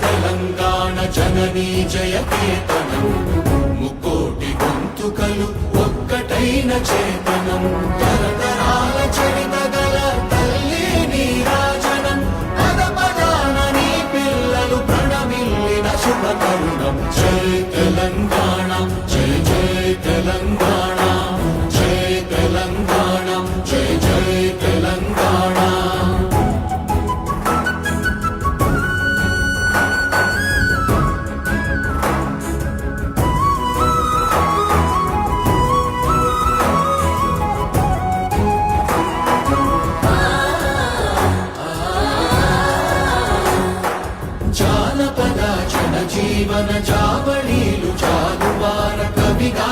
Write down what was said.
తెలంగాణ జననీ జయకేతనం ముకోటి గొంతుకలు ఒక్కటైన చేతనం తరతరాల చరిత గల తల్లి నీరాజనం పద పదాన నీ పిల్లలు ప్రణమిల్లిన శుభ తరుణం జై తెలంగాణ జై జై తెలంగాణ జై తెలంగాణ జై జై తెలంగాణ జానపద జనజీవన జావళీలు జాలువార కవిగా